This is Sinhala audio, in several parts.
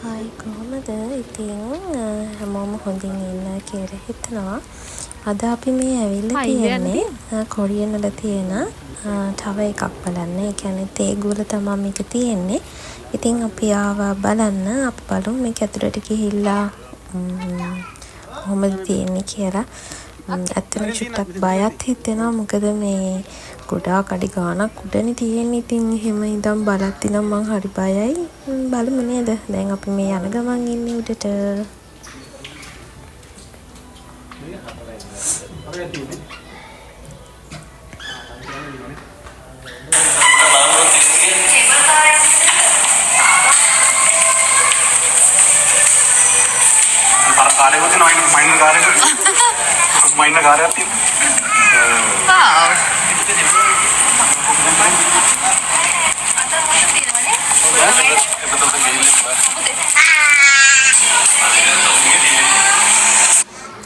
හායි කොහොමද? ඉතින් හැමෝම හොඳින් ඉන්න කියලා හිතනවා. අද අපි මේ ඇවිල්ලා තියෙන්නේ කොරියන් වල තියෙන තව එකක් බලන්න. ඒ කියන්නේ තේගුවල තමයි මේක තියෙන්නේ. ඉතින් අපි ආවා බලන්න. අපි බලමු මේක ඇතුළට ගිහිල්ලා කොහොමද තියෙන්නේ කියලා. ඇත්තටම චුට්ටක් බයත් හිතෙනවා. මොකද මේ ගොඩාක් අඩි ගාණක් උඩනේ තියෙන්නේ. ඉතින් එහෙම ඉඳන් බලද්දි නම් මං හරි බයයි. බලමු නේද? දැන් අපි මේ යන ගමන් ඉන්නේ උඩට.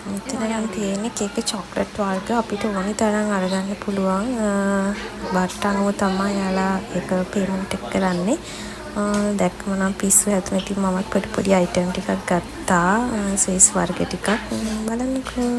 මෙතන තියෙන්නේ කේක් චොක්ලට් වර්ග අපිට ඕනි තරම් අරගන්න පුළුවන්. බට් අනුව තමයි යාලා ඒක පේමන්ට් එක කරන්නේ. දැක්කම නම් පිස්සු හැදුනා. ඉතින් මමත් පොඩි අයිටම් ටිකක් ගත්තා. ස්විස් වර්ග ටිකක් බලන්නකෝ.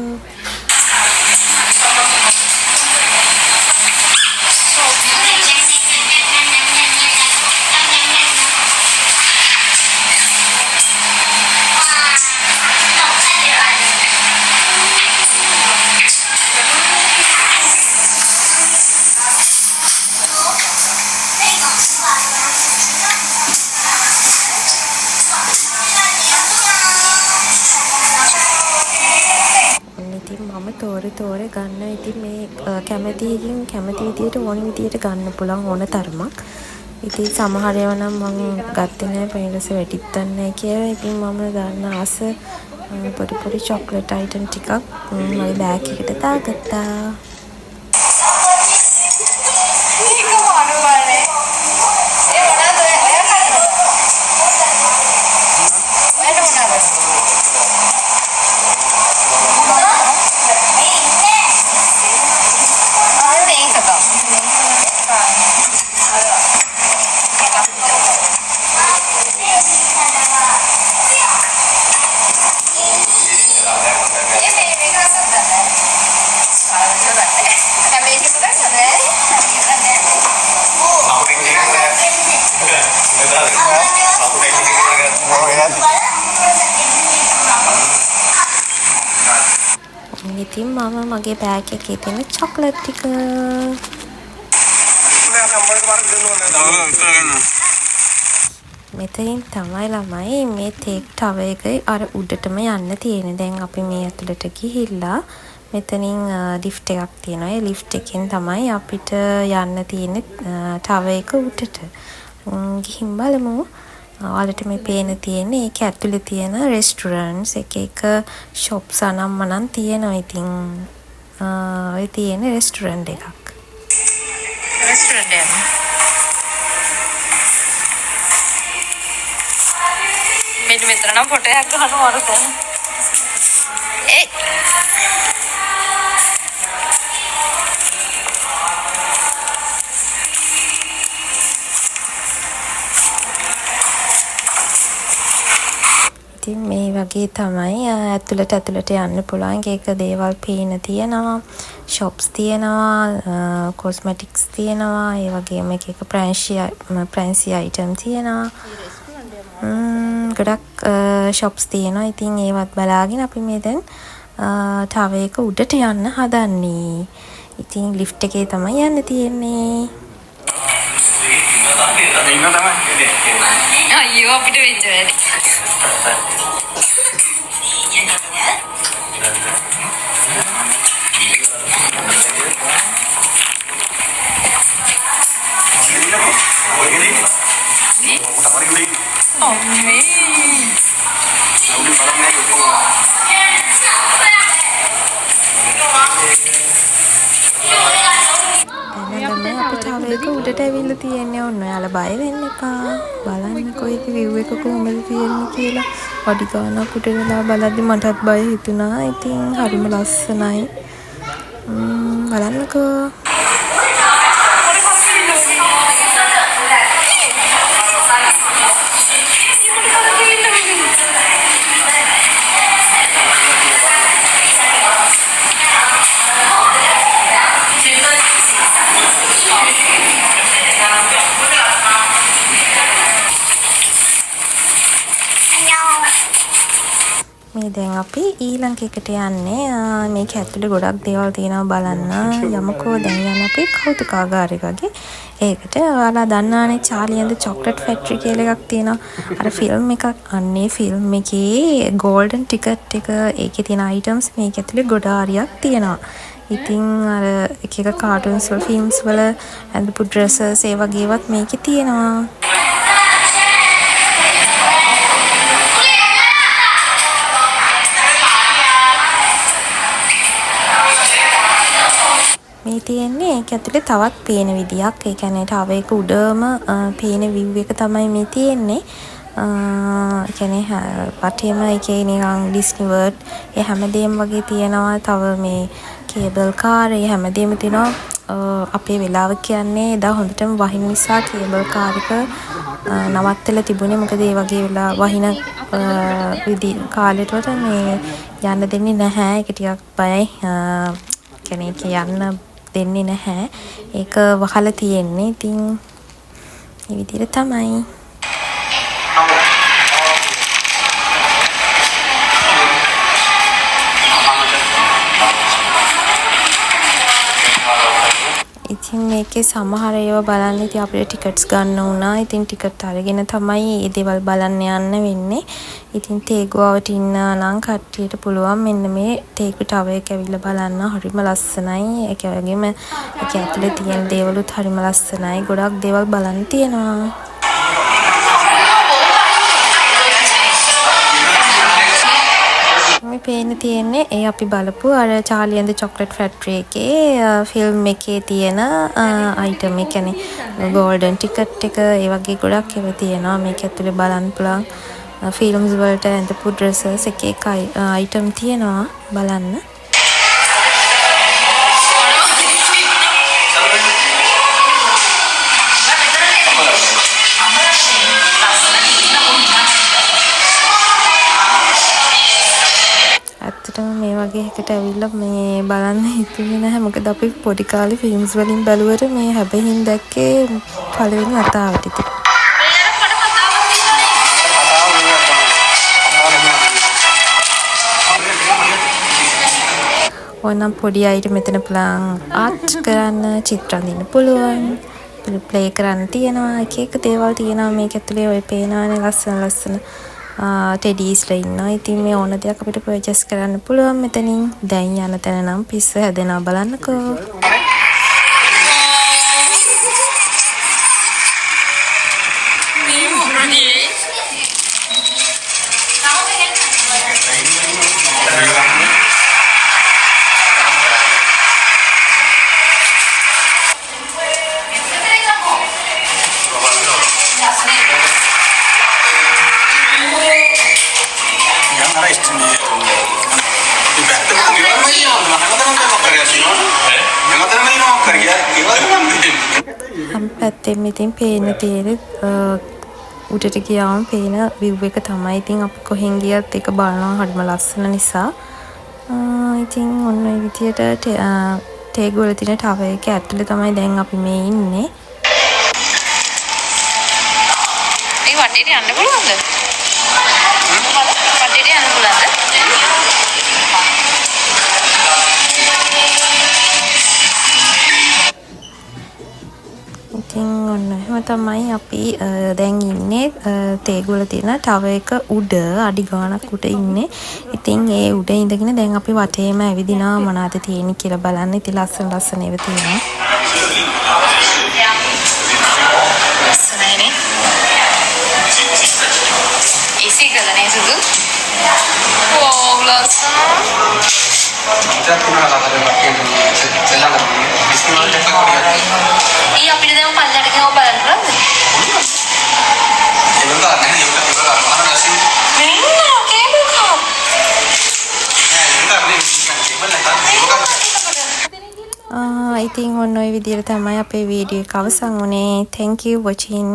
තෝරේ ගන්න. ඉතින් මේ කැමති විදියට ඕන විදියට ගන්න පුළුවන් ඕන තරමක්. ඉතින් සමහර ඒවා නම් මම ගත්තේ නැහැ පෙරේස වැටිත්තන්නේ කියලා. ඉතින් මම ගන්න ආස පොඩි චොක්ලට් අයිටම් ටිකක් මගේ බෑග් එකට දාගත්තා. ඉතින් මම මගේ බෑග් එකේ තියෙන චොක්ලට් ටික මෙතනින් තමයි ළමයි මේ ටේක් ටවර් එකේ අර උඩටම යන්න තියෙන්නේ. දැන් අපි මේ ඇතුළට ගිහිල්ලා මෙතනින් ලිෆ්ට් එකක් තියෙනවා. ඒ ලිෆ්ට් එකෙන් තමයි අපිට යන්න තියෙන්නේ ටවර් එක උඩට. ගිහින් බලමු. ඔයාලට මේ පේන තියෙන්නේ ඒක ඇතුලේ තියෙන රෙස්ටුරන්ට්ස් එක shops අනම්මනම් තියෙනවා. ඉතින් ඔය තියෙන රෙස්ටුරන්ට් එකක්. රෙස්ටුරන්ට් එක. මෙතන නම් ෆොටෝ එකක් ගන්නවා අරතන. මේ වගේ තමයි ඇතුළට යන්න පුළුවන්. ඒක දේවල් පේන තියෙනවා. shops තියෙනවා. cosmetics තියෙනවා. ඒ වගේම එක ප්‍රැන්සි item තියෙනවා. ගොඩක් shops තියෙනවා. ඉතින් ඒවත් බලාගෙන අපි මේ දැන් ටවර් එක උඩට යන්න හදන්නේ. ඉතින් lift එකේ තමයි යන්න තියෙන්නේ. අයියෝ අපිට වෙච්ච වැඩි. උඩට ඇවිල්ලා තියෙන්නේ. ඔන්න ඔයාලා බය වෙන්න එපා. බලන්නකෝ ඒකේ view එක කොහොමද තියෙන්නේ කියලා. අඩි ගානක් උඩ වෙලා බලද්දි මටත් බය හිතුණා. ඉතින් හරිම ලස්සනයි. බලන්නකෝ. මේ දැන් අපි ඊළඟ එකට යන්නේ. මේක ඇතුලේ ගොඩක් දේවල් තියෙනවා බලන්න. යමුකෝ දැන් යන්නේ අපි කෞතුකාගාරය වගේ. ඒකට ඔයාලා දන්නානේ චාලි ඇන්ඩ් චොක්ලට් ෆැක්ටරි කියලා එකක් තියෙනවා. අර ෆිල්ම් එකක් අන්නේ ෆිල්ම් එකේ ගෝල්ඩන් ටිකට් එක ඒකේ තියෙන අයිටම්ස් මේක ඇතුලේ ගොඩාරියක් තියෙනවා. ඉතින් අර එක එක කාටුන්ස් වල ෆිල්ම්ස් වල ඇඳපු ඩ්‍රෙසස් ඒ වගේවත් මේකේ තියෙනවා. මේ තියෙන්නේ ඒක ඇතුලේ තවත් පේන විදියක්. ඒ කියන්නේ ටව එක උඩම පේන view එක තමයි මේ තියෙන්නේ. ඒ කියන්නේ පටේම එකේ නිකන් ඩිස්නි වර්ල්ඩ් ඒ හැමදේම වගේ තියෙනවා. තව මේ කේබල් කාර් ඒ හැමදේම තියෙනවා. අපේ වෙලාව කියන්නේ එදා හොඳටම වහින නිසා කේබල් කාර් එක නවත්තලා තිබුණේ. මොකද ඒ වගේ වෙලා වහින කාලෙට මේ යන්න දෙන්නේ නැහැ. ඒක ටිකක් බයයි. කියන්නේ යන්න දෙන්නේ නැහැ. ඒක වහලා තියෙන්නේ. ඉතින් මේ විදිහට තමයි. ඉතින් මේකේ සමහර ඒවා බලන්න ඉතින් අපිට ටිකට්ස් ගන්න වුණා. ඉතින් ටිකට් අරගෙන තමයි මේ දේවල් බලන්න යන්න වෙන්නේ. ඉතින් තේගුවට ඉන්න නම් කට්ටියට පුළුවන් මෙන්න මේ තේගු ටවර් එක ඇවිල්ලා බලන්න. හරිම ලස්සනයි. ඒක වගේම ඒක ඇතුලේ තියෙන දේවලුත් හරිම ලස්සනයි. ගොඩක් දේවල් බලන්න තියෙනවා. මේ පේන්න තියෙන්නේ ඒ අපි බලපු අර චාලි ඇන්ඩ් චොක්ලට් ෆැක්ටරි එකේ ෆිල්ම් එකේ තියෙන අයිටම්. ඒ කියන්නේ ගෝල්ඩන් ටිකට් එක ඒ වගේ ගොඩක් ඒවා තියෙනවා. මේක ඇතුලේ බලන්න පුළුවන් ෆිල්ම්ස් වලට ඇඳපු ඩ්‍රෙසස් එක එක අයිටම් තියෙනවා බලන්න. මේ වගේ එකට ඇවිල්ලා මේ බලන්න හිතුනේ නැහැ. මොකද අපි පොඩි කාලේ ෆිල්ම්ස් වලින් බැලුවට මේ හැබැයින් දැක්කේ පළවෙනි වතාවට ඉතින්. ඕනම් පොඩි අයිට මෙතන පුළුවන් ආර්ට් කරන්න, චිත්‍ර අඳින්න පුළුවන්, ප්ලේ කරන්න තියෙනවා. එක එක දේවල් තියෙනවා මේක ඇතුලේ. ඔය පේනවනේ ලස්සන ලස්සන ටෙඩීස්ලා ඉන්නවා. ඉතින් මේ ඕන දෙයක් අපිට පර්චේස් කරන්න පුළුවන් මෙතනින්. දැන් යන තැන නම් පිස්ස හැදෙනවා බලන්නකෝ. පැත්තෙන් ඉතින් පේන තියෙන උඩට ගියාම පේන view එක තමයි. ඉතින් අපි කොහෙන් ගියත් ඒක බලනවා හරිම ලස්සන නිසා. ඉතින් ඔන්න ඔය විදියට තේගු වල තියෙන ටවර් එක ඇතුලේ තමයි දැන් අපි මේ ඉන්නේ. මේ වටේට යන්න පුළුවන්ද? වටේට යන්න පුළුවන්ද? ඉතින් ඔන්න එහෙම තමයි අපි දැන් ඉන්නේ තේගු වල තියෙන ටවර් එක උඩ අඩි ගාණක් උඩ ඉන්නේ. ඉතින් ඒ උඩ ඉඳගෙන දැන් අපි වටේම ඇවිදිනවා මොනවද තියෙන්නේ කියලා බලන්න. ඉතින් ලස්සන ලස්සන ඒවා තියෙනවා. ලස්සනයිනේ. ඉසි කළනේ සුදු. ඕ ලස්සන. ඊ අපිට දැන් පල්ලට ගිහම ඉතින් ඔන්න ඔය විදිහට තමයි අපේ වීඩියෝ එක අවසන් වුණේ. Thank you watching.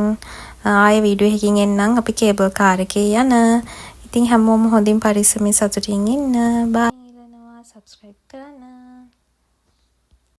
ආයේ වීඩියෝ එකකින් එන්නම් අපි කේබල් කාර් එකේ යන. ඉතින් හැමෝම හොඳින් පරිස්සමින් සතුටින් ඉන්න. බයි. subscribe කරන්න.